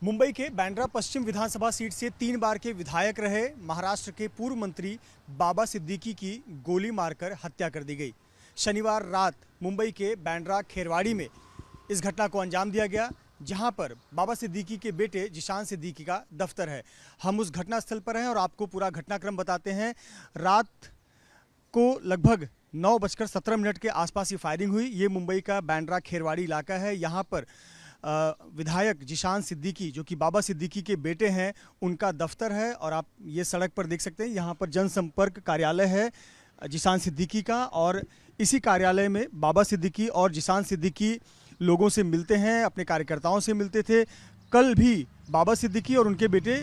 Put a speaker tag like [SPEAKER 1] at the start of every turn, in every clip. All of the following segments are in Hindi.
[SPEAKER 1] मुंबई के बांद्रा पश्चिम विधानसभा सीट से 3 बार के विधायक रहे महाराष्ट्र के पूर्व मंत्री बाबा सिद्दीकी की गोली मारकर हत्या कर दी गई। शनिवार रात मुंबई के बांद्रा खेरवाड़ी में इस घटना को अंजाम दिया गया, जहां पर बाबा सिद्दीकी के बेटे जिशान सिद्दीकी का दफ्तर है। हम उस घटनास्थल पर हैं और आपको पूरा घटनाक्रम बताते हैं। रात को लगभग 9:17 के आसपास ये फायरिंग हुई। ये मुंबई का बांद्रा खेरवाड़ी इलाका है। यहाँ पर विधायक जिशान सिद्दीकी, जो कि बाबा सिद्दीकी के बेटे हैं, उनका दफ्तर है और आप ये सड़क पर देख सकते हैं। यहाँ पर जनसंपर्क कार्यालय है जिशान सिद्दीकी का, और इसी कार्यालय में बाबा सिद्दीकी और जिशान सिद्दीकी लोगों से मिलते हैं, अपने कार्यकर्ताओं से मिलते थे। कल भी बाबा सिद्दीकी और उनके बेटे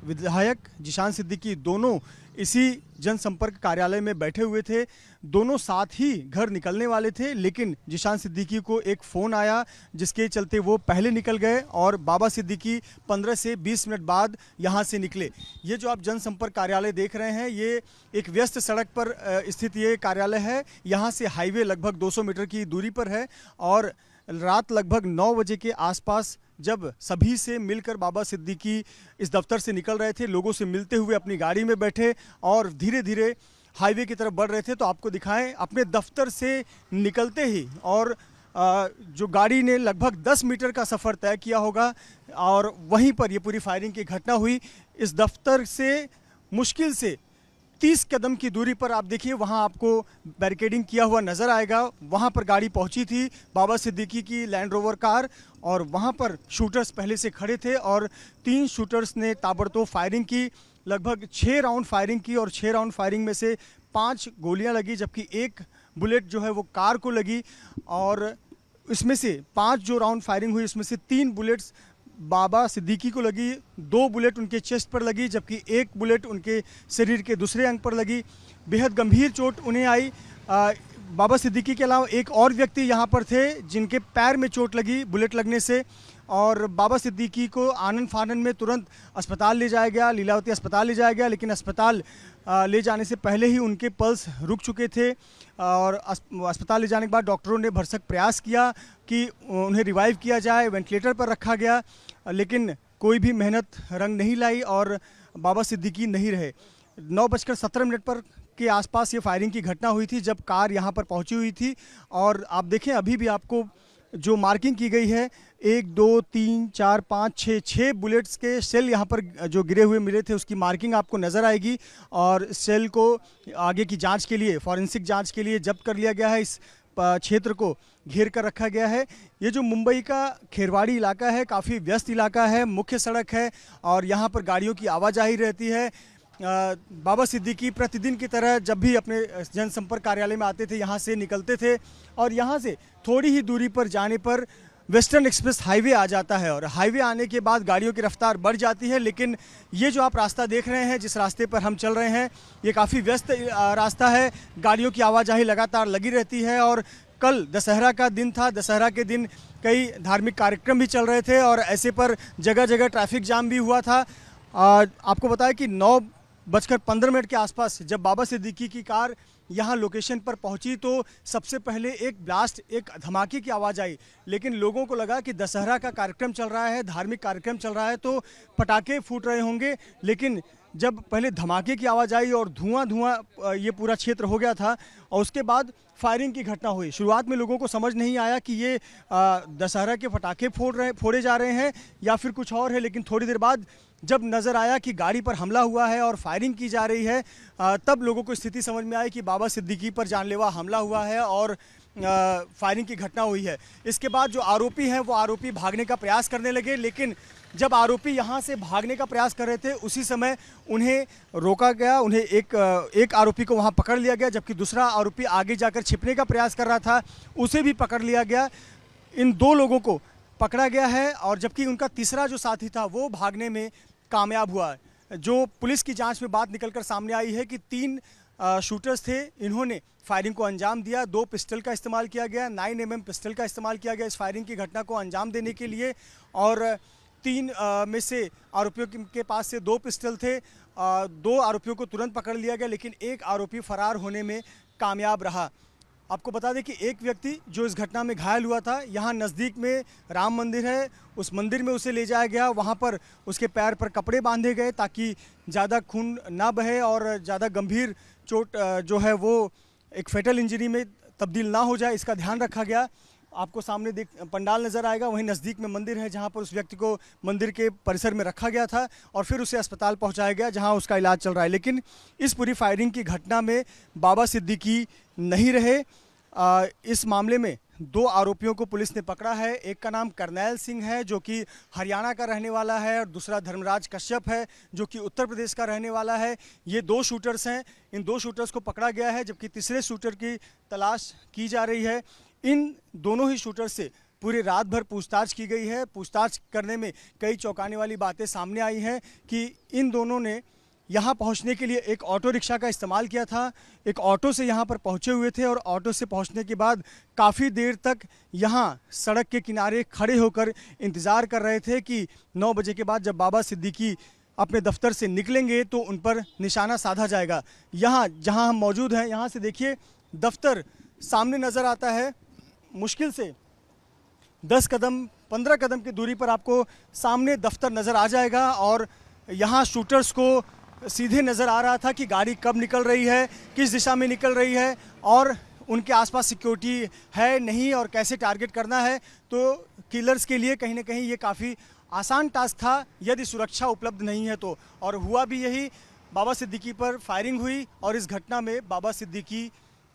[SPEAKER 1] विधायक जिशान सिद्दीकी दोनों इसी जनसंपर्क कार्यालय में बैठे हुए थे। दोनों साथ ही घर निकलने वाले थे, लेकिन जिशान सिद्दीकी को एक फ़ोन आया जिसके चलते वो पहले निकल गए और बाबा सिद्दीकी 15 से 20 मिनट बाद यहाँ से निकले। ये जो आप जनसंपर्क कार्यालय देख रहे हैं, ये एक व्यस्त सड़क पर स्थित ये कार्यालय है। यहाँ से हाईवे लगभग 200 मीटर की दूरी पर है और रात लगभग 9 बजे के आसपास जब सभी से मिलकर बाबा सिद्दीकी इस दफ्तर से निकल रहे थे, लोगों से मिलते हुए अपनी गाड़ी में बैठे और धीरे धीरे हाईवे की तरफ बढ़ रहे थे, तो आपको दिखाएं अपने दफ्तर से निकलते ही और जो गाड़ी ने लगभग 10 मीटर का सफ़र तय किया होगा और वहीं पर ये पूरी फायरिंग की घटना हुई। इस दफ्तर से मुश्किल से 30 कदम की दूरी पर आप देखिए, वहाँ आपको बैरिकेडिंग किया हुआ नज़र आएगा। वहाँ पर गाड़ी पहुँची थी, बाबा सिद्दीकी की लैंड रोवर कार, और वहाँ पर शूटर्स पहले से खड़े थे और 3 शूटर्स ने ताबड़तोड़ फायरिंग की। लगभग 6 राउंड फायरिंग की और 6 राउंड फायरिंग में से 5 गोलियाँ लगी, जबकि 1 बुलेट जो है वो कार को लगी। और इसमें से 5 जो राउंड फायरिंग हुई, इसमें से 3 बुलेट्स बाबा सिद्दीकी को लगी, 2 बुलेट उनके चेस्ट पर लगी, जबकि 1 बुलेट उनके शरीर के दूसरे अंग पर लगी। बेहद गंभीर चोट उन्हें आई। बाबा सिद्दीकी के अलावा एक और व्यक्ति यहाँ पर थे जिनके पैर में चोट लगी बुलेट लगने से, और बाबा सिद्दीकी को आनन फानन में तुरंत अस्पताल ले जाया गया, लीलावती अस्पताल ले जाया गया, लेकिन अस्पताल ले जाने से पहले ही उनके पल्स रुक चुके थे और अस्पताल ले जाने के बाद डॉक्टरों ने भरसक प्रयास किया कि उन्हें रिवाइव किया जाए, वेंटिलेटर पर रखा गया, लेकिन कोई भी मेहनत रंग नहीं लाई और बाबा सिद्दीकी नहीं रहे। 9:17 पर के आसपास ये फायरिंग की घटना हुई थी जब कार यहाँ पर पहुँची हुई थी। और आप देखें, अभी भी आपको जो मार्किंग की गई है, 1 2 3 4 5 6 बुलेट्स के सेल यहाँ पर जो गिरे हुए मिले थे, उसकी मार्किंग आपको नज़र आएगी। और सेल को आगे की जांच के लिए, फॉरेंसिक जांच के लिए जब्त कर लिया गया है। इस क्षेत्र को घेर कर रखा गया है। ये जो मुंबई का खेरवाड़ी इलाका है, काफ़ी व्यस्त इलाका है, मुख्य सड़क है और यहाँ पर गाड़ियों की आवाजाही रहती है। बाबा सिद्दीकी प्रतिदिन की तरह जब भी अपने जनसंपर्क कार्यालय में आते थे, यहाँ से निकलते थे और यहाँ से थोड़ी ही दूरी पर जाने पर वेस्टर्न एक्सप्रेस हाईवे आ जाता है और हाईवे आने के बाद गाड़ियों की रफ्तार बढ़ जाती है। लेकिन ये जो आप रास्ता देख रहे हैं, जिस रास्ते पर हम चल रहे हैं, ये काफ़ी व्यस्त रास्ता है। गाड़ियों की आवाजाही लगातार लगी रहती है और कल दशहरा का दिन था। दशहरा के दिन कई धार्मिक कार्यक्रम भी चल रहे थे और ऐसे पर जगह जगह ट्रैफिक जाम भी हुआ था। आपको बताया कि 9:15 के आसपास जब बाबा सिद्दीकी की कार यहाँ लोकेशन पर पहुँची तो सबसे पहले एक ब्लास्ट, एक धमाके की आवाज़ आई। लेकिन लोगों को लगा कि दशहरा का कार्यक्रम चल रहा है, धार्मिक कार्यक्रम चल रहा है, तो पटाखे फूट रहे होंगे। लेकिन जब पहले धमाके की आवाज़ आई और धुआं ये पूरा क्षेत्र हो गया था और उसके बाद फायरिंग की घटना हुई। शुरुआत में लोगों को समझ नहीं आया कि ये दशहरा के पटाखे फोड़े जा रहे हैं या फिर कुछ और है, लेकिन थोड़ी देर बाद जब नज़र आया कि गाड़ी पर हमला हुआ है और फायरिंग की जा रही है, तब लोगों को स्थिति समझ में आई कि बाबा सिद्दीकी पर जानलेवा हमला हुआ है और फायरिंग की घटना हुई है। इसके बाद जो आरोपी हैं वो आरोपी भागने का प्रयास करने लगे, लेकिन जब आरोपी यहाँ से भागने का प्रयास कर रहे थे उसी समय उन्हें रोका गया। उन्हें एक आरोपी को वहाँ पकड़ लिया गया, जबकि दूसरा आरोपी आगे जाकर छिपने का प्रयास कर रहा था, उसे भी पकड़ लिया गया। इन 2 लोगों को पकड़ा गया है और जबकि उनका तीसरा जो साथी था वो भागने में कामयाब हुआ। जो पुलिस की जांच में बात निकलकर सामने आई है कि 3 शूटर्स थे, इन्होंने फायरिंग को अंजाम दिया। 2 पिस्टल का इस्तेमाल किया गया, 9mm पिस्टल का इस्तेमाल किया गया इस फायरिंग की घटना को अंजाम देने के लिए। और 3 में से आरोपियों के पास से 2 पिस्टल थे। 2 आरोपियों को तुरंत पकड़ लिया गया, लेकिन एक आरोपी फरार होने में कामयाब रहा। आपको बता दें कि एक व्यक्ति जो इस घटना में घायल हुआ था, यहाँ नज़दीक में राम मंदिर है, उस मंदिर में उसे ले जाया गया। वहाँ पर उसके पैर पर कपड़े बांधे गए ताकि ज़्यादा खून ना बहे और ज़्यादा गंभीर चोट जो है वो एक फेटल इंजरी में तब्दील ना हो जाए, इसका ध्यान रखा गया। आपको सामने पंडाल नज़र आएगा, वहीं नज़दीक में मंदिर है जहां पर उस व्यक्ति को मंदिर के परिसर में रखा गया था और फिर उसे अस्पताल पहुंचाया गया जहां उसका इलाज चल रहा है। लेकिन इस पूरी फायरिंग की घटना में बाबा सिद्दीकी नहीं रहे। इस मामले में 2 आरोपियों को पुलिस ने पकड़ा है। एक का नाम करनैल सिंह है जो कि हरियाणा का रहने वाला है और दूसरा धर्मराज कश्यप है जो कि उत्तर प्रदेश का रहने वाला है। ये 2 शूटर्स हैं, इन 2 शूटर्स को पकड़ा गया है जबकि तीसरे शूटर की तलाश की जा रही है। इन दोनों ही शूटर से पूरी रात भर पूछताछ की गई है। पूछताछ करने में कई चौंकाने वाली बातें सामने आई हैं कि इन दोनों ने यहाँ पहुँचने के लिए एक ऑटो रिक्शा का इस्तेमाल किया था। एक ऑटो से यहाँ पर पहुँचे हुए थे और ऑटो से पहुँचने के बाद काफ़ी देर तक यहाँ सड़क के किनारे खड़े होकर इंतज़ार कर रहे थे कि 9 बजे के बाद जब बाबा सिद्दीकी अपने दफ्तर से निकलेंगे तो उन पर निशाना साधा जाएगा। यहाँ जहाँ हम मौजूद हैं, यहाँ से देखिए दफ्तर सामने नज़र आता है। मुश्किल से 10 कदम 15 कदम की दूरी पर आपको सामने दफ्तर नज़र आ जाएगा और यहाँ शूटर्स को सीधे नज़र आ रहा था कि गाड़ी कब निकल रही है, किस दिशा में निकल रही है और उनके आसपास सिक्योरिटी है नहीं और कैसे टारगेट करना है। तो किलर्स के लिए कहीं ना कहीं ये काफ़ी आसान टास्क था यदि सुरक्षा उपलब्ध नहीं है तो। और हुआ भी यही, बाबा सिद्दीकी पर फायरिंग हुई और इस घटना में बाबा सिद्दीकी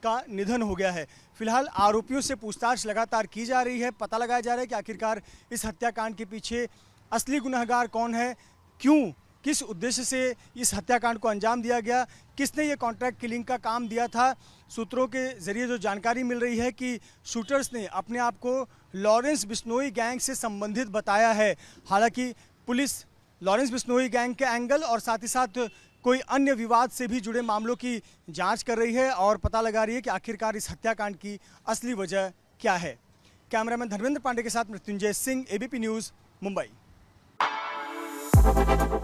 [SPEAKER 1] का निधन हो गया है। फिलहाल आरोपियों से पूछताछ लगातार की जा रही है। पता लगाया जा रहा है कि आखिरकार इस हत्याकांड के पीछे असली गुनहगार कौन है, क्यों, किस उद्देश्य से इस हत्याकांड को अंजाम दिया गया, किसने ये कॉन्ट्रैक्ट किलिंग का काम दिया था। सूत्रों के जरिए जो जानकारी मिल रही है कि शूटर्स ने अपने आप को लॉरेंस बिश्नोई गैंग से संबंधित बताया है। हालांकि पुलिस लॉरेंस बिश्नोई गैंग के एंगल और साथ ही साथ कोई अन्य विवाद से भी जुड़े मामलों की जांच कर रही है और पता लगा रही है कि आखिरकार इस हत्याकांड की असली वजह क्या है। कैमरामैन धर्मेंद्र पांडे के साथ Mrityunjay Singh, ABP news, Mumbai.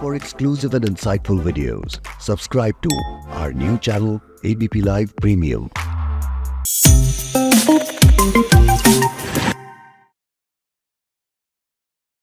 [SPEAKER 2] For exclusive and insightful videos, subscribe to our new channel ABP Live Premium.